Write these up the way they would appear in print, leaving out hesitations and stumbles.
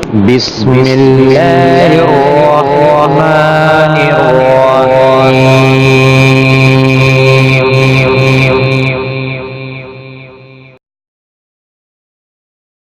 بسم الله الرحمن الرحيم.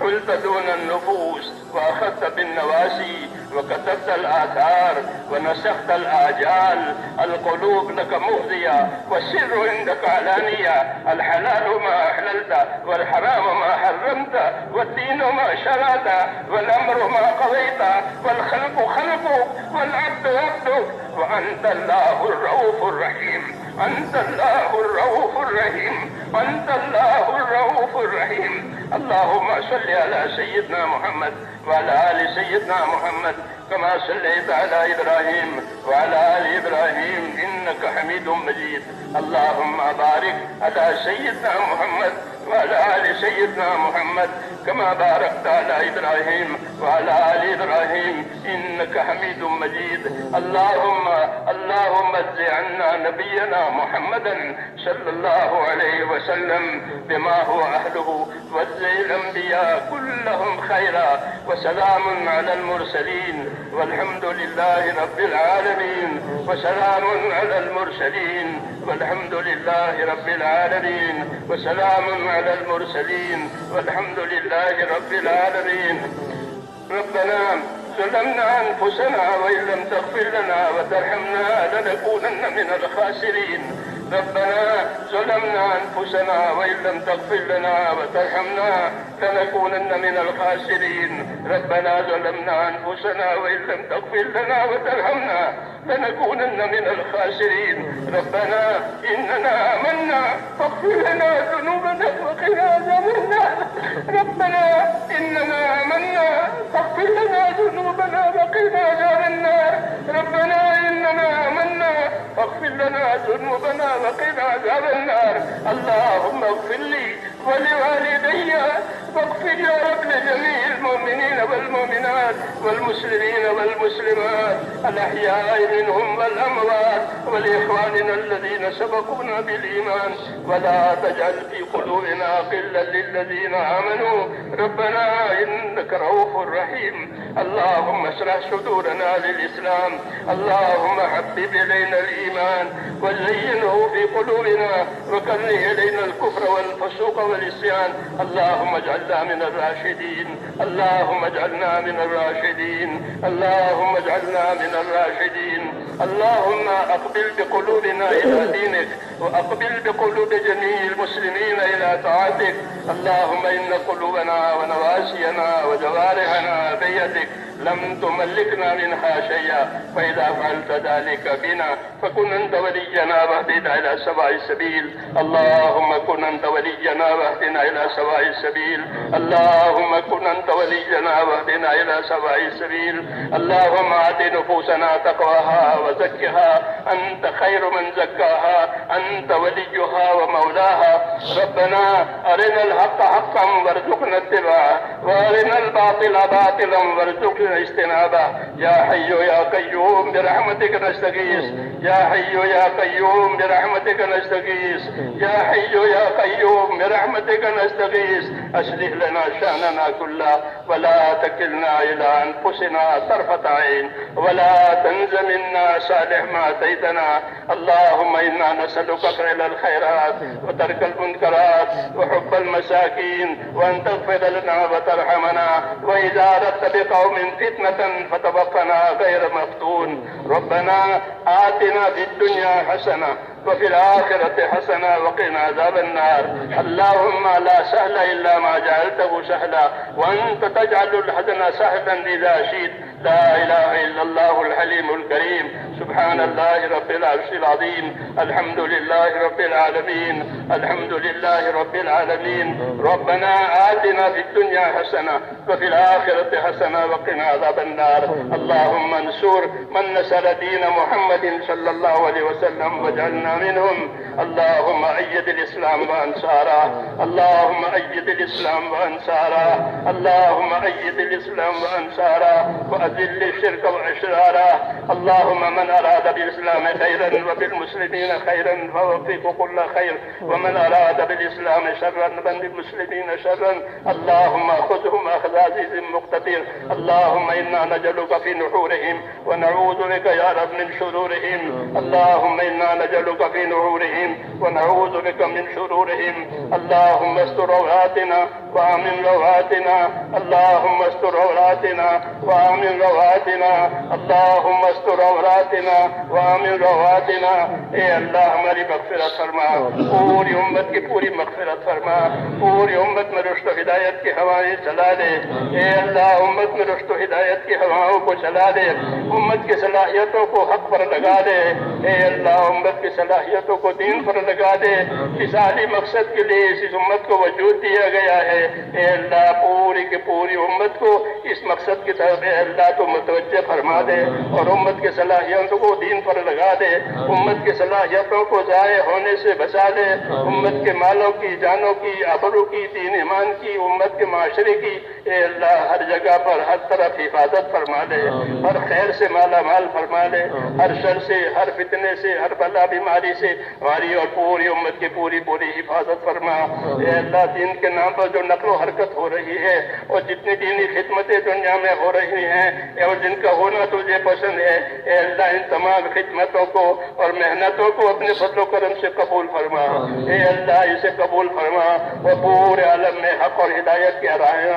حلت دون النفوس وأخذت بالنواسي وكتبت الآثار ونسخت الآجال. القلوب لك مفضية والسر عندك علانية. الحلال ما أحللت والحرام ما حرمت والدين ما شرعت والأمر ما قضيت والخلق خلقك والعبد عبدك وأنت الله الرؤوف الرحيم. أنت الله الرؤوف الرحيم. أنت الله الرؤوف الرحيم. اللهم صل على سيدنا محمد وعلى آل سيدنا محمد كما صليت على إبراهيم وعلى آل إبراهيم إنك حميد مجيد. اللهم بارك على سيدنا محمد وعلى آل سيدنا محمد كما باركت على إبراهيم وعلى آل إبراهيم إنك حميد مجيد. اللهم اجز عنا نبينا محمدا صلى الله عليه وسلم بما هو أهله واجز الأنبياء كلهم خيرا وسلام على المرسلين والحمد لله رب العالمين. وسلام على المرسلين والحمد لله رب العالمين. وسلام على المرسلين والحمد لله رب العالمين. ربنا ظلمنا أنفسنا وإن لم تغفر لنا وترحمنا لنكونن من الخاسرين. ربنا ظلمنا أنفسنا وإن لم تغفر لنا وترحمنا لنكونن من الخاسرين. ربنا ظلمنا أنفسنا وإن لم تغفر لنا وترحمنا لنكونن من الخاسرين. ربنا إننا آمنا فاغفر لنا ذنوبنا وقنا عذاب النار. ربنا إننا آمنا فاغفر لنا ذنوبنا وقنا عذاب النار. ربنا إننا آمنا فاغفر لنا ذنوبنا وقنا عذاب النار. اللهم اغفر لي ولوالدي واغفر يا رب لجميع المؤمنين والمؤمنات والمسلمين والمسلمات الأحياء منهم والأموات ولإخواننا الذين سبقونا بالإيمان ولا تجعل في قلوبنا غلا للذين آمنوا ربنا إنك رؤوف رحيم. اللهم اشرح صدورنا للإسلام. اللهم حبب إلينا الإيمان وزينه في قلوبنا وكره إلينا الكفر والفسوق والعصيان. اللهم اجعلنا من الراشدين. اللهم اجعلنا من الراشدين. اللهم اجعلنا من الراشدين. اللهم أقبل بقلوبنا إلى دينك وأقبل بقلوب جميع المسلمين إلى طاعتك. اللهم إن قلوبنا ونواسينا وجوارحنا بيدك لم تملكنا منها شيئا فإذا فعلت ذلك بنا فكن أنت ولينا واهدنا إلى سواء السبيل. اللهم كن أنت ولينا واهدنا إلى سواء السبيل. اللهم كن أنت ولينا واهدنا إلى سواء السبيل. اللهم آت نفوسنا تقواها وزكها أنت خير من زكاها أنت وليها ومولاها. ربنا أرنا الحق حقا وارزقنا اتباعه وأرنا الباطل باطلا عنهم وارزقنا اجتنابه يا حي يا قيوم برحمتك نستغيث يا حي يا قيوم برحمتك نستغيث يا حي يا قيوم برحمتك نستغيث أصلح لنا شأننا كله ولا تكلنا إلى أنفسنا طرفة عين ولا تنز منا صالح ما أتيتنا اللهم إنا نسألك فعل الخيرات وترك المنكرات وحب المساكين وأن تغفر لنا وترحمنا وإذا أردت بقوم فتنة فتوفنا غير مفتون ربنا آتنا في الدنيا حسنة وفي الآخرة حسنة وقنا عذاب النار اللهم لا سهل إلا ما جعلته سهلا وأنت تجعل الحزن سهلا إذا شئت لا إله إلا الله الحليم الكريم سبحان الله رب العرش العظيم الحمد لله رب العالمين الحمد لله رب العالمين ربنا آتنا في الدنيا حسنة وفي الآخرة حسنة وقنا عذاب النار اللهم انصر من نصر دين محمد صلى الله عليه وسلم واجعلنا منهم اللهم أيد الإسلام وأنصاره اللهم أيد الإسلام وأنصاره اللهم أيد الإسلام وأنصاره وأذل الشرك وأشراره اللهم من أراد بالإسلام خيرا وبالمسلمين خيرا فوفقه كل خير ومن أراد بالإسلام شرا وبالمسلمين شرا اللهم خذهم أخذ عزيز مقتدر اللهم إنا نجلك في نحورهم ونعوذ بك يا رب من شرورهم اللهم إنا نجلك في نحورهم ونعوذ بك من شرورهم اللهم استر عوراتنا وآمن رواتنا اللهم استر عوراتنا وآمن رواتنا اللهم استر عوراتنا وآمن رواتنا اے اللہ ہماری مغفرت فرما پوری امت کی پوری مغفرت فرما پوری امت میں رشد و ہدایت کی ہوائیں چلا دے اے اللہ امت میں رشد و ہدایت کی ہوائوں کو چلا دے امت کی صلاحیتوں کو حق پر لگا دے اے اللہ امت کی صلاحیتوں کو دین پر لگا دے اس عالی مقصد کے لیے اس امت کو وجود دیا گیا ہے اے اللہ پوری کی پوری امت کو اس مقصد کی طرف اے اللہ تو متوجہ فرما دے اور امت کی صلاحیتوں کو دین پر لگا دے امت کی صلاحیتوں کو ضائع ہونے سے بچا دے امت کے مالوں کی جانوں کی آبرو کی دین ایمان کی امت کے معاشرے کی اے اللہ ہر جگہ پر ہر طرف حفاظت فرما دے ہر خیر سے مالا مال فرما دے ہر شر سے ہر فتنے سے ہر بلا بیماری سے ہماری اور پوری امت کی پوری حفاظت فرما اے اللہ دین کے نام پر جو نقل و حرکت ہو رہی ہے اور جتنی دینی خدمتیں دنیا میں ہو رہی ہیں اور جن کا ہونا تجھے پسند ہے اے اللہ ان تمام خدمتوں کو اور محنتوں کو اپنے فضل و کرم سے قبول فرما اے اللہ اسے قبول فرما اور پورے عالم میں حق اور ہدایت کی راہیں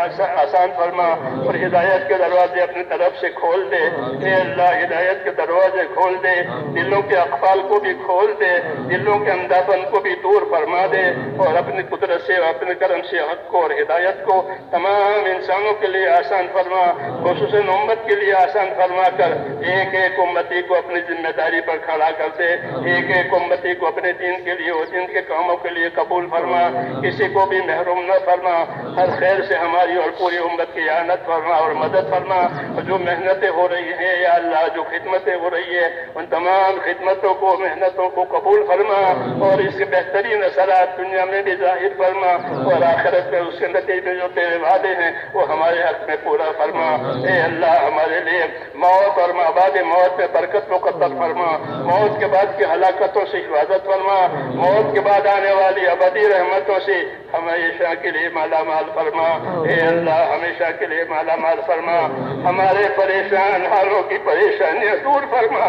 آسان فرما اور ہدایت کے دروازے اپنی طرف سے کھول دے اے اللہ ہدایت کے دروازے کھول دے دلوں کے اقفال کو بھی کھول دے دلوں کے اندھاپن کو بھی دور فرما دے اور اپنی قدرت سے اپنے کرم سے حق کو اور ہدایت کو تمام انسانوں کے لیے آسان فرما خصوصاً امت کے لیے آسان فرما کر ایک ایک امتی کو اپنی ذمہ داری پر کھڑا کر دے ایک ایک امتی کو اپنے دین کے لیے اور دین کے کاموں کے لیے قبول فرما کسی کو بھی محروم نہ فرما ہر خیر سے ہماری اور پوری امت کی اعانت فرما اور مدد فرما اور جو محنتیں ہو رہی ہیں یا اللہ جو خدمتیں ہو رہی ہے ان تمام خدمتوں کو محنتوں کو قبول فرما اور اس کے بہترین اثرات دنیا میں بھی ظاہر فرما اور آخرت میں اس کے نتیجے جو تیرے وعدے ہیں وہ ہمارے حق میں پورا فرما اے اللہ ہمارے لیے موت اور بعد موت میں برکت مقدر فرما موت کے بعد کی ہلاکتوں سے حفاظت فرما موت کے بعد آنے والی ابدی رحمتوں سے ہمیشہ کے لیے مالا مال فرما اے اللہ ہمیشہ کے لیے مالا مال فرما ہمارے پریشان حالوں کی پریشانیاں دور فرما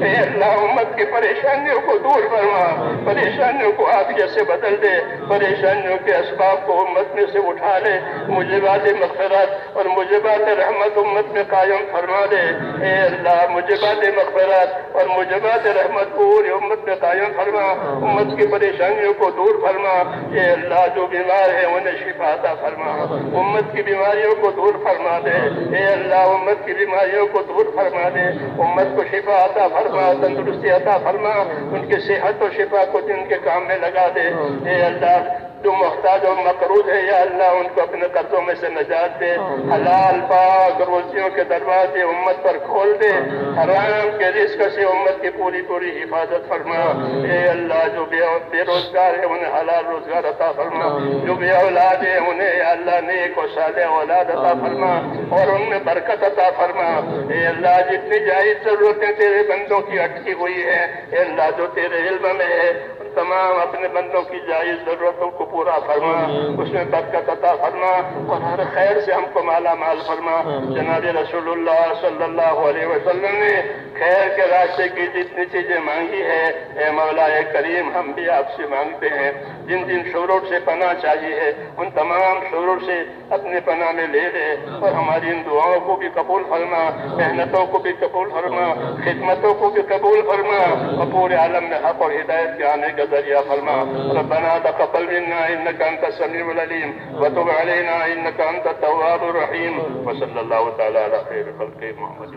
اے اللہ امت کی پریشانیوں کو دور فرما پریشانیوں کو عافیت سے بدل دے پریشانیوں کے اسباب کو امت میں سے اٹھا لے موجبات مغفرت اور موجبات رحمت امت میں قائم فرما دے اے اللہ موجبات مغفرت اور موجبات رحمت پوری امت میں قائم فرما امت کی پریشانیوں کو دور فرما اے اللہ جو بیمار ہے انہیں شفا عطا فرما امت کی بیماریوں کو دور فرما دے اے اللہ امت کی بیماریوں کو دور فرما دے امت کو شفا عطا فرما تندرستی عطا فرما ان کی صحت و شفا کو جن کے کام میں لگا دے اے اللہ جو محتاج اور مقروض ہے یا اللہ ان کو اپنے قرضوں میں سے نجات دے، حلال پاک روزیوں کے دروازے امت پر کھول دے، حرام کے رزق سے امت کی پوری پوری حفاظت فرما۔ اے اللہ جو بے روزگار ہے انہیں حلال روزگار عطا فرما، جو بے اولاد ہے انہیں اے اللہ نیک و صالح اولاد عطا فرما اور ان میں برکت عطا فرما۔ اے اللہ جتنی جائز ضرورتیں تیرے بندوں کی اٹکی ہوئی ہے، اے اللہ جو تیرے علم میں ہے، تمام اپنے بندوں کی جائز ضرورتوں کو پورا فرما، اس میں برکت عطا فرما اور ہر خیر سے ہم کو مالا مال فرما۔ جناب رسول اللہ صلی اللہ علیہ وسلم نے خیر کے راستے کی جتنی چیزیں مانگی ہے، اے مولا کریم ہم بھی آپ سے مانگتے ہیں، جن جن شرور سے پناہ چاہیے ہے ان تمام شرور سے اپنے پناہ میں لے لے اور ہماری ان دعاؤں کو بھی قبول فرما، محنتوں کو بھی قبول فرما، خدمتوں کو بھی قبول فرما اور پورے عالم میں حق اور ہدایت کے آنے کا ذریعہ فرما۔ ربنا تقبل منا انك انت السميع العليم وتب علينا انك انت التواب الرحيم وصلى الله تعالى على خير خلقه محمد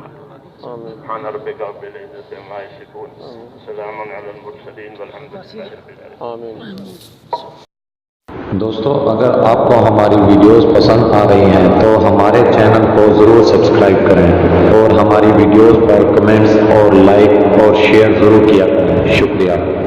سبحان ربك رب العزة عما يصفون سلام على المرسلين والحمد لله رب العالمين۔ دوستو اگر آپ کو ہماری ویڈیوز پسند آ رہی ہیں تو ہمارے چینل کو ضرور سبسکرائب کریں اور ہماری ویڈیوز پر کمنٹس اور لائک اور شیئر ضرور کیا کریں۔ شکریہ۔